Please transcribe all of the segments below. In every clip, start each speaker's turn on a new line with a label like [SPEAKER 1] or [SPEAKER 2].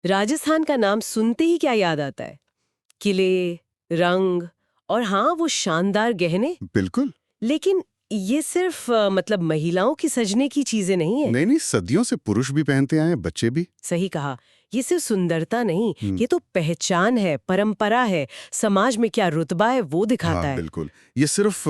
[SPEAKER 1] राजस्थान का नाम सुनते ही क्या याद आता है? किले, रंग और हाँ वो शानदार गहने।
[SPEAKER 2] बिल्कुल।
[SPEAKER 1] लेकिन ये सिर्फ मतलब महिलाओं की सजने की चीजें नहीं है।
[SPEAKER 2] नहीं नहीं, सदियों से पुरुष भी पहनते आए हैं, बच्चे भी।
[SPEAKER 1] सही कहा। ये सिर्फ सुंदरता नहीं,
[SPEAKER 2] हम्म,
[SPEAKER 1] ये तो पहचान है, परंपरा है, समाज में क्या रुतबा है वो दिखाता
[SPEAKER 2] हाँ
[SPEAKER 1] है।
[SPEAKER 2] बिल्कुल। ये सिर्फ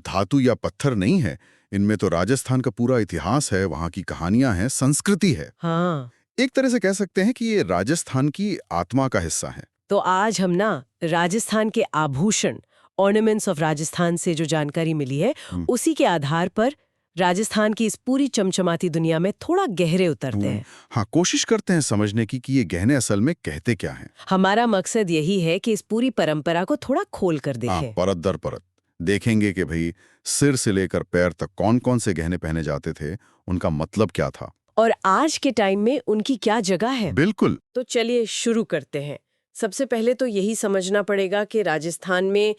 [SPEAKER 2] धातु या पत्थर नहीं है। इनमें तो राजस्थान का पूरा इतिहास है, वहाँ की कहानियां हैं, संस्कृति है।
[SPEAKER 1] हाँ,
[SPEAKER 2] एक तरह से कह सकते हैं कि ये राजस्थान की आत्मा का हिस्सा है।
[SPEAKER 1] तो आज हम ना राजस्थान के आभूषण, ऑर्नामेंट्स ऑफ राजस्थान से जो जानकारी मिली है,
[SPEAKER 2] हम्म,
[SPEAKER 1] उसी के आधार पर राजस्थान की इस पूरी चमचमाती दुनिया में थोड़ा गहरे उतरते हैं।
[SPEAKER 2] हाँ, कोशिश करते हैं समझने की कि ये गहने असल में कहते क्या हैं।
[SPEAKER 1] हमारा मकसद यही है कि इस पूरी परंपरा को थोड़ा खोल कर
[SPEAKER 2] हाँ,
[SPEAKER 1] देखें।
[SPEAKER 2] परत दर परत देखेंगे कि भाई सिर से लेकर पैर तक कौन कौन से गहने पहने जाते थे, उनका मतलब क्या था।
[SPEAKER 1] और आज के टाइम में उनकी क्या जगह है।
[SPEAKER 2] बिल्कुल।
[SPEAKER 1] तो चलिए शुरू करते हैं। सबसे पहले तो यही समझना पड़ेगा कि राजस्थान में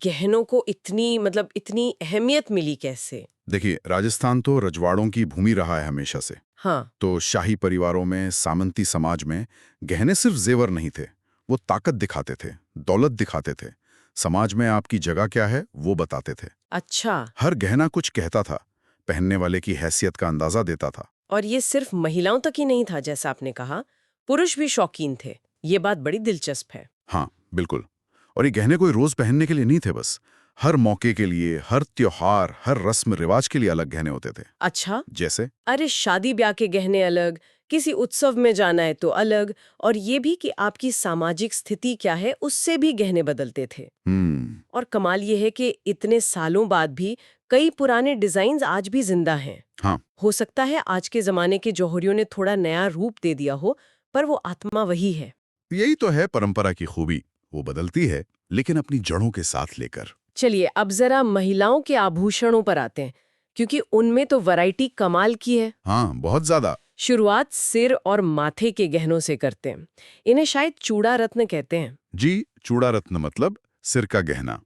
[SPEAKER 1] गहनों को इतनी अहमियत मिली कैसे।
[SPEAKER 2] देखिए, राजस्थान तो रजवाड़ों की भूमि रहा है हमेशा से।
[SPEAKER 1] हाँ,
[SPEAKER 2] तो शाही परिवारों में, सामंती समाज में गहने सिर्फ जेवर नहीं थे, वो ताकत दिखाते थे, दौलत दिखाते थे। समाज में आपकी जगह क्या है वो बताते थे।
[SPEAKER 1] अच्छा।
[SPEAKER 2] हर गहना कुछ कहता था, पहनने वाले की हैसियत का अंदाजा देता था।
[SPEAKER 1] और ये सिर्फ महिलाओं तक ही नहीं था, जैसा आपने कहा, पुरुष भी शौकीन थे। ये बात बड़ी दिलचस्प है।
[SPEAKER 2] हाँ बिल्कुल। और ये गहने कोई रोज पहनने के लिए नहीं थे बस। हर मौके के लिए, हर त्योहार, हर रस्म रिवाज के लिए अलग गहने होते थे।
[SPEAKER 1] अच्छा।
[SPEAKER 2] जैसे
[SPEAKER 1] अरे शादी ब्याह के गहने अलग, किसी उत्सव में जाना है तो अलग, और ये भी कि आपकी सामाजिक स्थिति क्या है उससे भी गहने बदलते थे। और कमाल ये है कि इतने सालों बाद भी कई पुराने डिजाइन आज भी जिंदा हैं।
[SPEAKER 2] हाँ,
[SPEAKER 1] हो सकता है आज के जमाने के जौहरियों ने थोड़ा नया रूप दे दिया हो, पर वो आत्मा वही है।
[SPEAKER 2] यही तो है परंपरा की खूबी। वो बदलती है, लेकिन अपनी जड़ों के साथ लेकर।
[SPEAKER 1] चलिए अब जरा महिलाओं के आभूषणों पर आते हैं, क्योंकि उनमें तो वैरायटी कमाल की है।
[SPEAKER 2] हाँ, बहुत ज्यादा।
[SPEAKER 1] शुरुआत सिर और माथे के गहनों से करते हैं। इन्हें शायद चूड़ा रत्न कहते हैं।
[SPEAKER 2] जी, चूड़ा रत्न मतलब सिर का गहना।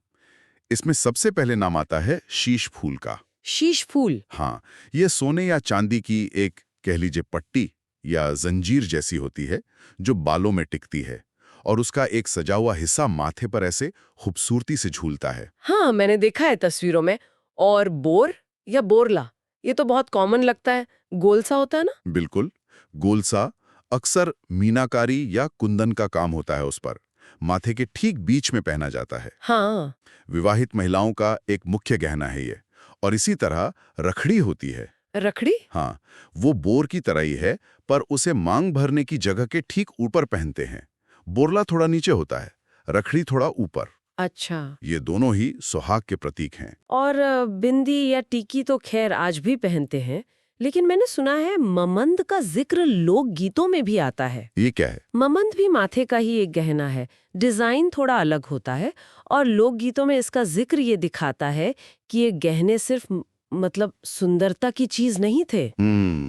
[SPEAKER 2] इसमें सबसे पहले नाम आता है शीश फूल का।
[SPEAKER 1] शीश फूल।
[SPEAKER 2] हाँ, ये सोने या चांदी की एक, कह लीजिए, पट्टी या जंजीर जैसी होती है, जो बालों में टिकती है, और उसका एक सजा हुआ हिस्सा माथे पर ऐसे खूबसूरती से झूलता है।
[SPEAKER 1] हाँ, मैंने देखा है तस्वीरों में। और बोर या बोरला, ये तो बहुत कॉमन लगता है, गोल सा होता है ना।
[SPEAKER 2] बिल्कुल, गोलसा। अक्सर मीनाकारी या कुंदन का काम होता है उस पर। माथे के ठीक बीच में पहना जाता है।
[SPEAKER 1] हाँ।
[SPEAKER 2] विवाहित महिलाओं का एक मुख्य गहना है ये। और इसी तरह रखड़ी होती है।
[SPEAKER 1] रखड़ी।
[SPEAKER 2] हाँ, वो बोर की तरह ही है, पर उसे मांग भरने की जगह के ठीक ऊपर पहनते हैं। बोरला थोड़ा नीचे होता है, रखड़ी थोड़ा ऊपर।
[SPEAKER 1] अच्छा।
[SPEAKER 2] ये दोनों ही सुहाग के प्रतीक हैं।
[SPEAKER 1] और बिंदी या टीकी तो खैर आज भी पहनते हैं, लेकिन मैंने सुना है ममंद का जिक्र लोक गीतों में भी आता है।
[SPEAKER 2] ये क्या है?
[SPEAKER 1] ममंद भी माथे का ही एक गहना है, डिजाइन थोड़ा अलग होता है, और लोकगीतों में इसका जिक्र ये दिखाता है कि ये गहने सिर्फ मतलब सुंदरता की चीज नहीं थे।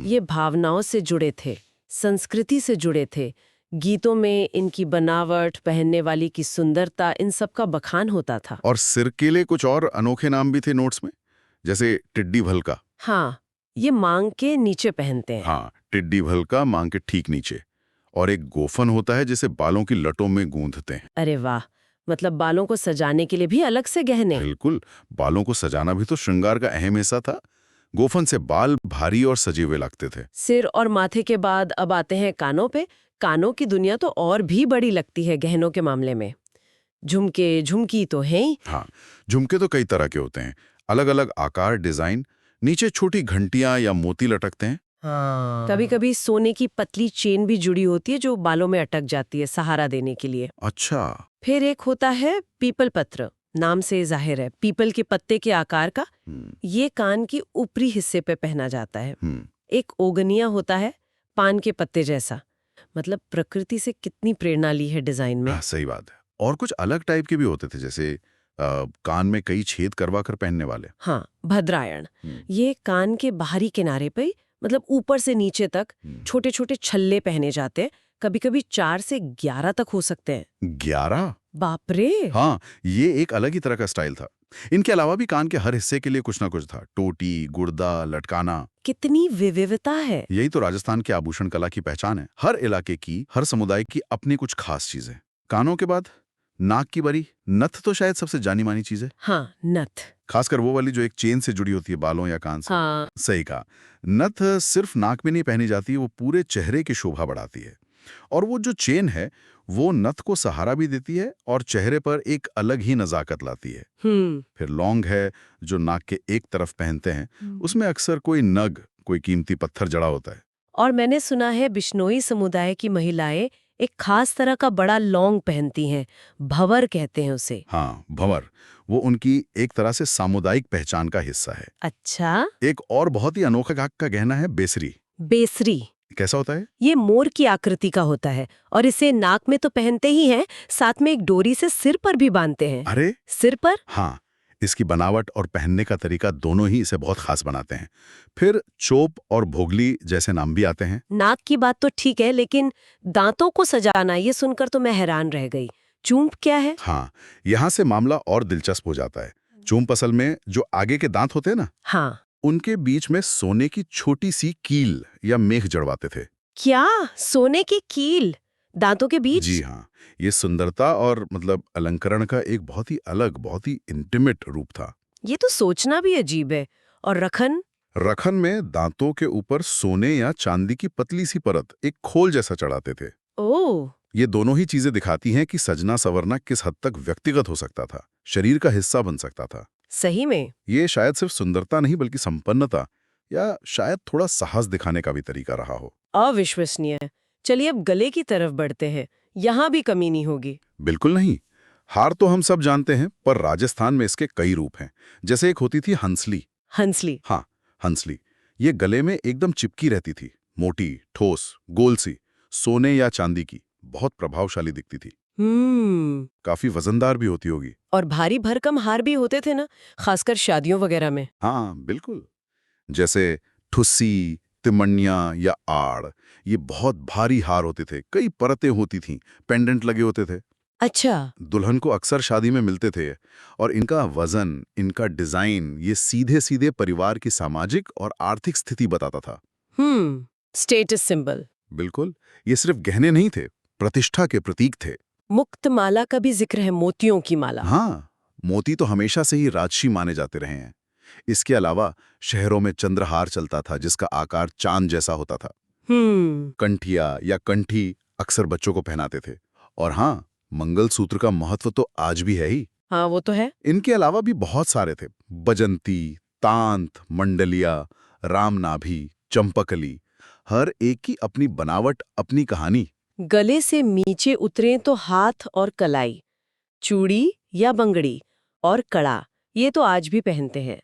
[SPEAKER 1] ये भावनाओं से जुड़े थे, संस्कृति से जुड़े थे। गीतों में इनकी बनावट, पहनने वाली की सुंदरता, इन सब का बखान होता था।
[SPEAKER 2] और सिर के लिए कुछ और अनोखे नाम भी थे नोट्स में, जैसे टिड्डी भलका।
[SPEAKER 1] हाँ, ये मांग के नीचे पहनते हैं।
[SPEAKER 2] हाँ, टिड्डी भलका मांग के ठीक नीचे। और एक गोफन होता है जिसे बालों की लटों में गूंथते हैं।
[SPEAKER 1] अरे वाह, मतलब बालों को सजाने के लिए भी अलग से गहने।
[SPEAKER 2] बिल्कुल, बालों को सजाना भी तो श्रृंगार का अहम हिस्सा था। गोफन से बाल भारी और सजे हुए लगते थे।
[SPEAKER 1] सिर और माथे के बाद अब आते हैं कानों पे। कानों की दुनिया तो और भी बड़ी लगती है गहनों के मामले में। झुमके, झुमकी तो हैं ही।
[SPEAKER 2] हाँ, झुमके तो कई तरह के होते हैं, अलग अलग आकार, डिजाइन। नीचे छोटी घंटियां या मोती लटकते हैं।
[SPEAKER 1] हाँ। कभी कभी सोने की पतली चेन भी जुड़ी होती है जो बालों में अटक जाती है सहारा देने के लिए।
[SPEAKER 2] अच्छा।
[SPEAKER 1] फिर एक होता है पीपल पत्र, नाम से जाहिर है पीपल के पत्ते के आकार का। ये कान की ऊपरी हिस्से पे पहना जाता है। एक ओगनिया होता है, पान के पत्ते जैसा। मतलब प्रकृति से कितनी प्रेरणा ली है डिजाइन में।
[SPEAKER 2] हाँ, सही बात है। और कुछ अलग टाइप के भी होते थे, जैसे कान में कई छेद करवा कर पहनने वाले।
[SPEAKER 1] हाँ, भद्रायण। ये कान के बाहरी किनारे पे, मतलब ऊपर से नीचे तक छोटे छोटे छल्ले पहने जाते हैं। कभी कभी 4 से 11 तक हो सकते हैं।
[SPEAKER 2] 11?
[SPEAKER 1] बाप रे।
[SPEAKER 2] हाँ, ये एक अलग ही तरह का स्टाइल था। इनके अलावा भी कान के हर हिस्से के लिए कुछ ना कुछ था, टोटी, गुर्दा, लटकाना।
[SPEAKER 1] कितनी विविधता है।
[SPEAKER 2] यही तो राजस्थान के आभूषण कला की पहचान है। हर इलाके की, हर समुदाय की अपनी कुछ खास चीजें। कानों के बाद नाक की बरी, नथ तो शायद सबसे जानी मानी चीज है।
[SPEAKER 1] हाँ, नथ।
[SPEAKER 2] खासकर वो वाली जो एक चेन से जुड़ी होती है बालों या कान से।
[SPEAKER 1] हाँ।
[SPEAKER 2] सही कहा। नथ सिर्फ नाक में नहीं पहनी जाती, वो पूरे चेहरे की शोभा बढ़ाती है। और वो जो चेन है वो नथ को सहारा भी देती है और चेहरे पर एक अलग ही नजाकत लाती है। फिर लौंग है जो नाक के एक तरफ पहनते हैं, उसमें अक्सर कोई नग, कोई कीमती पत्थर जड़ा होता है।
[SPEAKER 1] और मैंने सुना है बिश्नोई समुदाय की महिलाएं एक खास तरह का बड़ा लौंग पहनती हैं, भंवर कहते हैं उसे।
[SPEAKER 2] हाँ, भंवर। वो उनकी एक तरह से सामुदायिक पहचान का हिस्सा है।
[SPEAKER 1] अच्छा।
[SPEAKER 2] एक और बहुत ही अनोखा का गहना है बेसरी।
[SPEAKER 1] बेसरी
[SPEAKER 2] कैसा होता है?
[SPEAKER 1] ये मोर की आकृति का होता है और इसे नाक में तो पहनते ही हैं, साथ में एक डोरी से सिर पर भी बांधते हैं।
[SPEAKER 2] अरे
[SPEAKER 1] सिर पर?
[SPEAKER 2] हाँ, इसकी बनावट और पहनने का तरीका दोनों ही इसे बहुत खास बनाते हैं। फिर चोप और भोगली जैसे नाम भी आते हैं।
[SPEAKER 1] नाक की बात तो ठीक है, लेकिन दांतों को सजाना, ये सुनकर तो मैं हैरान रह गई। चूंप क्या है?
[SPEAKER 2] हाँ, यहाँ से मामला और दिलचस्प हो जाता है। चूंप असल में जो आगे के दांत होते हैं ना,
[SPEAKER 1] हाँ।
[SPEAKER 2] उनके बीच में सोने की छोटी सी कील या मेख जड़वाते थे।
[SPEAKER 1] क्या? सोने की कील दांतों के बीच?
[SPEAKER 2] जी हाँ, ये सुंदरता और अलंकरण का एक बहुत ही अलग, बहुत ही इंटीमेट रूप था।
[SPEAKER 1] ये तो सोचना भी अजीब है। और रखन?
[SPEAKER 2] रखन में दांतों के ऊपर सोने या चांदी की पतली सी परत, एक खोल जैसा चढ़ाते थे।
[SPEAKER 1] ओह।
[SPEAKER 2] ये दोनों ही चीजें दिखाती हैं कि सजना संवरना किस हद तक व्यक्तिगत हो सकता था, शरीर का हिस्सा बन सकता था।
[SPEAKER 1] सही में?
[SPEAKER 2] ये शायद सिर्फ सुंदरता नहीं बल्कि संपन्नता या शायद थोड़ा साहस दिखाने का भी तरीका रहा हो।
[SPEAKER 1] अविश्वसनीय। चलिए अब गले की तरफ बढ़ते हैं। यहाँ भी कमी नहीं होगी।
[SPEAKER 2] बिल्कुल नहीं। हार तो हम सब जानते हैं, पर राजस्थान में इसके कई रूप हैं। जैसे एक होती थी हंसली।
[SPEAKER 1] हंसली?
[SPEAKER 2] हाँ, हंसली। ये गले में एकदम चिपकी रहती थी, मोटी, ठोस, गोल सी, सोने या चांदी की, बहुत प्रभावशाली दिखती थी। काफी वजनदार भी होती होगी।
[SPEAKER 1] और भारी भरकम हार भी होते थे ना, खासकर शादियों वगैरह में।
[SPEAKER 2] हाँ, बिल्कुल। जैसे ठुस्सी, तिमनिया या आड़, ये बहुत भारी हार होते थे, कई परतें होती थीं, पेंडेंट लगे होते थे।
[SPEAKER 1] अच्छा।
[SPEAKER 2] दुल्हन को अक्सर शादी में मिलते थे और इनका वजन, इनका डिजाइन, ये सीधे सीधे परिवार की सामाजिक और आर्थिक स्थिति बताता था।
[SPEAKER 1] Status symbol.
[SPEAKER 2] बिल्कुल। ये सिर्फ गहने नहीं थे, प्रतिष्ठा के प्रतीक थे।
[SPEAKER 1] मुक्त माला का भी जिक्र है, मोतियों की माला।
[SPEAKER 2] हाँ, मोती तो हमेशा से ही राजसी माने जाते रहे हैं। इसके अलावा शहरों में चंद्रहार चलता था जिसका आकार चांद जैसा होता था। कंठिया या कंठी अक्सर बच्चों को पहनाते थे। और हाँ, मंगलसूत्र का महत्व तो आज भी है ही।
[SPEAKER 1] हाँ, वो तो है।
[SPEAKER 2] इनके अलावा भी बहुत सारे थे, बजंती, तांत, मंडलिया, रामनाभी, चंपकली। हर एक की अपनी बनावट, अपनी कहानी।
[SPEAKER 1] गले से नीचे उतरे तो हाथ और कलाई, चूड़ी या बंगड़ी और कड़ा, ये तो आज भी पहनते हैं।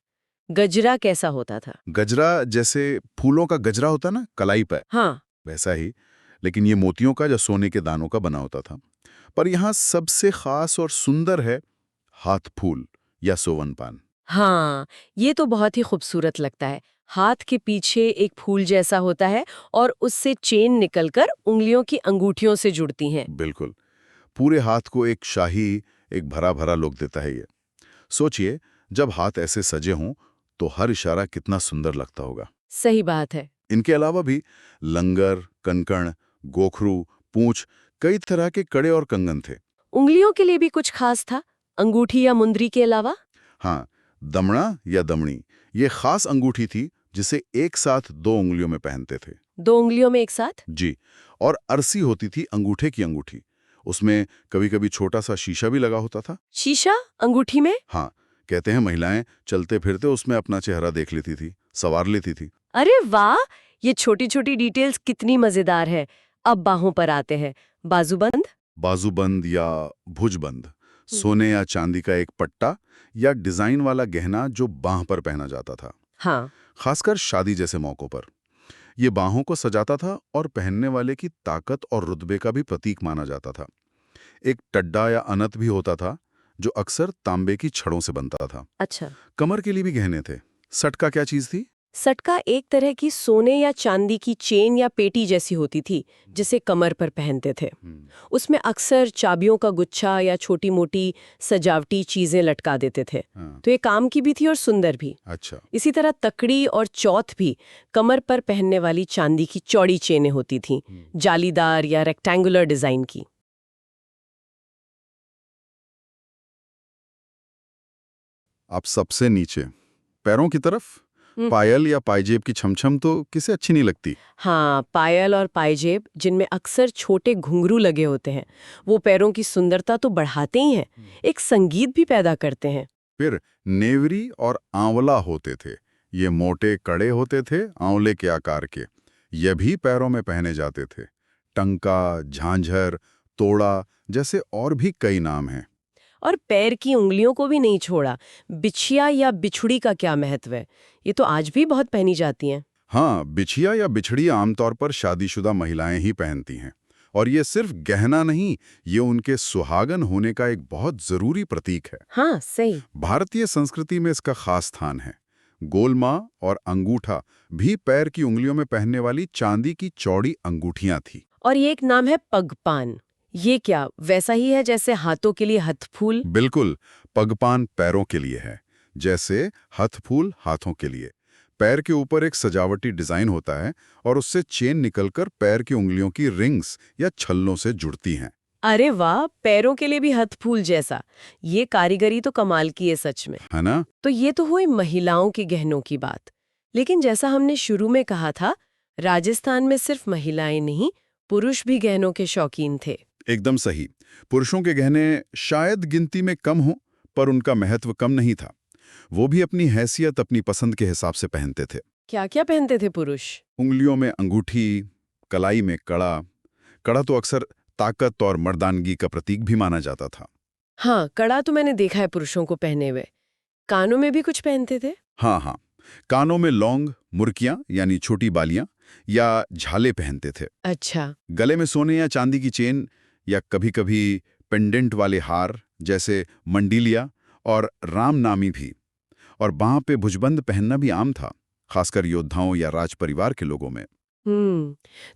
[SPEAKER 1] गजरा कैसा होता था?
[SPEAKER 2] गजरा जैसे फूलों का गजरा होता ना कलाई पर,
[SPEAKER 1] हाँ।
[SPEAKER 2] वैसा ही, लेकिन ये मोतियों का या सोने के दानों का बना होता था। पर यहाँ सबसे खास और सुंदर है हाथ फूल या सोवन पान।
[SPEAKER 1] हाँ, ये तो बहुत ही खूबसूरत लगता है। हाथ के पीछे एक फूल जैसा होता है और उससे चेन निकलकर उंगलियों की अंगूठियों से जुड़ती हैं।
[SPEAKER 2] बिल्कुल। पूरे हाथ को एक शाही, एक भरा भरा लुक देता है ये। सोचिए, जब हाथ ऐसे सजे हों तो हर इशारा कितना सुंदर लगता होगा।
[SPEAKER 1] सही बात है।
[SPEAKER 2] इनके अलावा भी लंगर, कनकण, गोखरू, पूंछ, कई तरह के कड़े और कंगन थे।
[SPEAKER 1] उंगलियों के लिए भी कुछ खास था, अंगूठी या मुंदरी के अलावा?
[SPEAKER 2] हाँ, दमड़ा या दमड़ी, ये खास अंगूठी थी जिसे एक साथ 2 उंगलियों में पहनते थे।
[SPEAKER 1] 2 उंगलियों में एक साथ?
[SPEAKER 2] जी। और अरसी होती थी अंगूठे की अंगूठी, उसमें कभी कभी छोटा सा शीशा भी लगा होता था।
[SPEAKER 1] शीशा अंगूठी में?
[SPEAKER 2] हाँ, कहते हैं महिलाएं चलते फिरते उसमें अपना चेहरा देख लेती थी, संवार लेती थी।
[SPEAKER 1] अरे वाह, ये छोटी छोटी डिटेल्स कितनी मजेदार है। अब बाहों पर आते हैं। बाजूबंद?
[SPEAKER 2] बाजूबंद या भुजबंद, सोने या चांदी का एक पट्टा या डिजाइन वाला गहना जो बाह पर पहना जाता था।
[SPEAKER 1] हाँ।
[SPEAKER 2] खासकर शादी जैसे मौकों पर ये बाहों को सजाता था और पहनने वाले की ताकत और रुतबे का भी प्रतीक माना जाता था। एक टड्डा या अनत भी होता था जो अक्सर तांबे की छड़ों से बनता था।
[SPEAKER 1] अच्छा।
[SPEAKER 2] कमर के लिए भी गहने थे। सटका क्या चीज थी?
[SPEAKER 1] सटका एक तरह की सोने या चांदी की चेन या पेटी जैसी होती थी, जिसे कमर पर पहनते थे। उसमें अक्सर चाबियों का गुच्छा या छोटी मोटी सजावटी चीजें लटका देते थे।
[SPEAKER 2] हाँ,
[SPEAKER 1] तो ये काम की भी थी और सुंदर भी।
[SPEAKER 2] अच्छा।
[SPEAKER 1] इसी तरह तकड़ी और चौथ भी कमर पर पहनने वाली चांदी की चौड़ी चेनें होती थीं, जालीदार या रेक्टेंगुलर डिजाइन की।
[SPEAKER 2] अब सबसे नीचे पैरों की तरफ पायल या पायजेब की छमछम तो किसे अच्छी नहीं लगती।
[SPEAKER 1] हाँ, पायल और पायजेब, जिनमें अक्सर छोटे घुंघरू लगे होते हैं, वो पैरों की सुंदरता तो बढ़ाते ही हैं, एक संगीत भी पैदा करते हैं।
[SPEAKER 2] फिर नेवरी और आंवला होते थे। ये मोटे कड़े होते थे, आंवले के आकार के। ये भी पैरों में पहने जाते थे। टंका, झांझर, तोड़ा जैसे और भी कई नाम हैं।
[SPEAKER 1] और पैर की उंगलियों को भी नहीं छोड़ा। बिछिया या बिछुड़ी का क्या महत्व है? ये तो आज भी बहुत पहनी जाती हैं।
[SPEAKER 2] हाँ, बिछिया या बिछड़ी आमतौर पर शादीशुदा महिलाएं ही पहनती हैं। और ये सिर्फ गहना नहीं, ये उनके सुहागन होने का एक बहुत जरूरी प्रतीक है।
[SPEAKER 1] हाँ, सही।
[SPEAKER 2] भारतीय संस्कृति में इसका खास स्थान है। गोलमा और अंगूठा भी पैर की उंगलियों में पहनने वाली चांदी की चौड़ी अंगूठियां थी।
[SPEAKER 1] और ये एक नाम है पगपान। ये क्या वैसा ही है जैसे हाथों के लिए हथफूल?
[SPEAKER 2] बिल्कुल, पगपान पैरों के लिए है, जैसे हथफूल हाथों के लिए। पैर के ऊपर एक सजावटी डिजाइन होता है और उससे चेन निकलकर पैर की उंगलियों की रिंग्स या छल्लों से जुड़ती हैं।
[SPEAKER 1] अरे वाह, पैरों के लिए भी हथफूल जैसा। ये कारीगरी तो कमाल की है सच में।
[SPEAKER 2] है ना?
[SPEAKER 1] तो ये तो हुई महिलाओं के गहनों की बात। लेकिन जैसा हमने शुरू में कहा था, राजस्थान में सिर्फ महिलाएं नहीं, पुरुष भी गहनों के शौकीन थे।
[SPEAKER 2] एकदम सही। पुरुषों के गहने शायद गिनती में कम हो, पर उनका महत्व कम नहीं था। वो भी अपनी हैसियत, अपनी पसंद के हिसाब से पहनते थे।
[SPEAKER 1] क्या क्या पहनते थे पुरुष?
[SPEAKER 2] उंगलियों में अंगूठी, कलाई में कड़ा। कड़ा तो अक्सर ताकत और मर्दानगी का प्रतीक भी माना जाता था।
[SPEAKER 1] हाँ, कड़ा तो मैंने देखा है पुरुषों को पहने हुए। कानों में भी कुछ पहनते थे?
[SPEAKER 2] हाँ हाँ, कानों में लौंग, मुर्कियां यानी छोटी बालियां या झाले पहनते थे।
[SPEAKER 1] अच्छा।
[SPEAKER 2] गले में सोने या चांदी की चेन या कभी-कभी पेंडेंट वाले हार जैसे मंडीलिया और रामनामी भी। और बाह पे भुजबंद पहनना भी आम था, खासकर योद्धाओं या राज परिवार के लोगों में।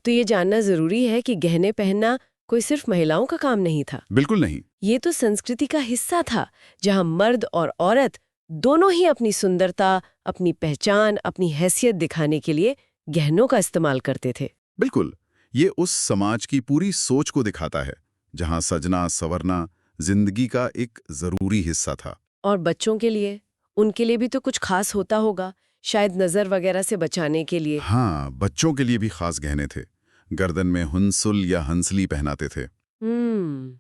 [SPEAKER 1] तो ये जानना जरूरी है कि गहने पहनना कोई सिर्फ महिलाओं का काम नहीं था।
[SPEAKER 2] बिल्कुल नहीं।
[SPEAKER 1] ये तो संस्कृति का हिस्सा था, जहाँ मर्द और औरत दोनों ही अपनी सुंदरता, अपनी पहचान, अपनी हैसियत दिखाने के लिए गहनों का इस्तेमाल करते थे।
[SPEAKER 2] बिल्कुल, ये उस समाज की पूरी सोच को दिखाता है, जहां सजना संवरना जिंदगी का एक जरूरी हिस्सा था।
[SPEAKER 1] और बच्चों के लिए, उनके लिए भी तो कुछ खास होता होगा, शायद नजर वगैरह से बचाने के लिए।
[SPEAKER 2] हाँ, बच्चों के लिए भी खास गहने थे। गर्दन में हुंसुल या हंसली पहनाते थे।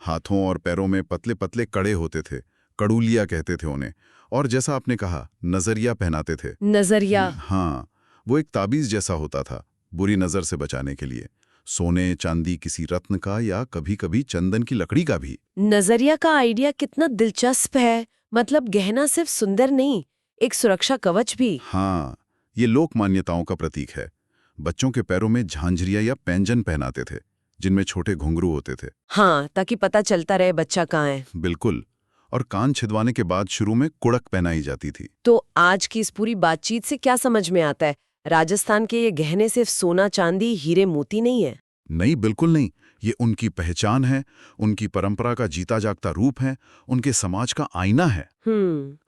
[SPEAKER 2] हाथों और पैरों में पतले पतले कड़े होते थे, कड़ूलिया कहते थे उन्हें। और जैसा आपने कहा, नजरिया पहनाते थे।
[SPEAKER 1] नजरिया?
[SPEAKER 2] हाँ, वो एक ताबीज जैसा होता था, बुरी नजर से बचाने के लिए। सोने चांदी किसी रत्न का या कभी-कभी चंदन की लकड़ी का भी।
[SPEAKER 1] नजरिया का आइडिया कितना दिलचस्प है। मतलब गहना सिर्फ सुंदर नहीं, एक सुरक्षा कवच भी।
[SPEAKER 2] हाँ, ये लोक मान्यताओं का प्रतीक है। बच्चों के पैरों में झांझरिया या पैंजन पहनाते थे, जिनमें छोटे घुंघरू होते थे।
[SPEAKER 1] हाँ, ताकि पता चलता रहे बच्चा कहाँ है।
[SPEAKER 2] बिल्कुल। और कान छिदवाने के बाद शुरू में कुड़क पहनाई जाती थी।
[SPEAKER 1] तो आज की इस पूरी बातचीत से क्या समझ में आता है? राजस्थान के ये गहने सिर्फ सोना चांदी हीरे मोती नहीं है।
[SPEAKER 2] नहीं, बिल्कुल नहीं। ये उनकी पहचान है, उनकी परंपरा का जीता जागता रूप है, उनके समाज का आईना है।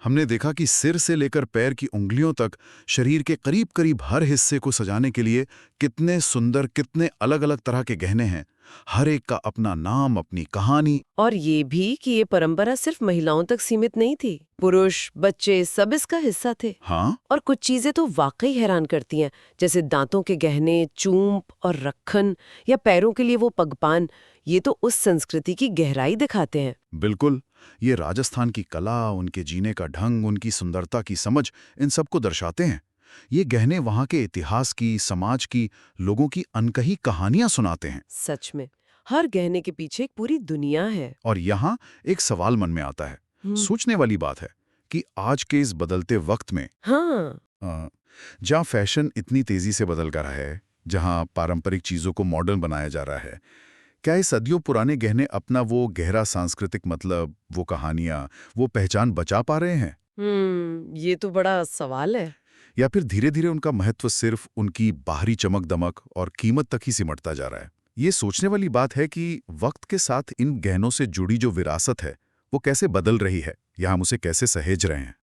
[SPEAKER 2] हमने देखा कि सिर से लेकर पैर की उंगलियों तक शरीर के करीब करीब हर हिस्से को सजाने के लिए कितने सुंदर, कितने अलग अलग तरह के गहने हैं। हर एक का अपना नाम, अपनी कहानी।
[SPEAKER 1] और ये भी कि ये परंपरा सिर्फ महिलाओं तक सीमित नहीं थी, पुरुष, बच्चे सब इसका हिस्सा थे।
[SPEAKER 2] हाँ?
[SPEAKER 1] और कुछ चीजें तो वाकई हैरान करती हैं, जैसे दांतों के गहने, चूंप और रखन, या पैरों के लिए वो पगपान। ये तो उस संस्कृति की गहराई दिखाते हैं।
[SPEAKER 2] बिल्कुल। ये राजस्थान की कला, उनके जीने का ढंग, उनकी सुंदरता की समझ, इन सबको दर्शाते हैं। ये गहने वहाँ के इतिहास की, समाज की, लोगों की अनकही कहानियां सुनाते हैं।
[SPEAKER 1] सच में, हर गहने के पीछे एक पूरी दुनिया है।
[SPEAKER 2] और यहाँ एक सवाल मन में आता है, सोचने वाली बात है कि आज के इस बदलते वक्त में,
[SPEAKER 1] हाँ,
[SPEAKER 2] जहाँ फैशन इतनी तेजी से बदल रहा है, जहाँ पारंपरिक चीजों को मॉडर्न बनाया जा रहा है, क्या ये सदियों पुराने गहने अपना वो गहरा सांस्कृतिक मतलब, वो कहानियां, वो पहचान बचा पा रहे हैं?
[SPEAKER 1] ये तो बड़ा सवाल है।
[SPEAKER 2] या फिर धीरे धीरे उनका महत्व सिर्फ उनकी बाहरी चमक दमक और कीमत तक ही सिमटता जा रहा है? ये सोचने वाली बात है कि वक्त के साथ इन गहनों से जुड़ी जो विरासत है वो कैसे बदल रही है या हम उसे कैसे सहेज रहे हैं।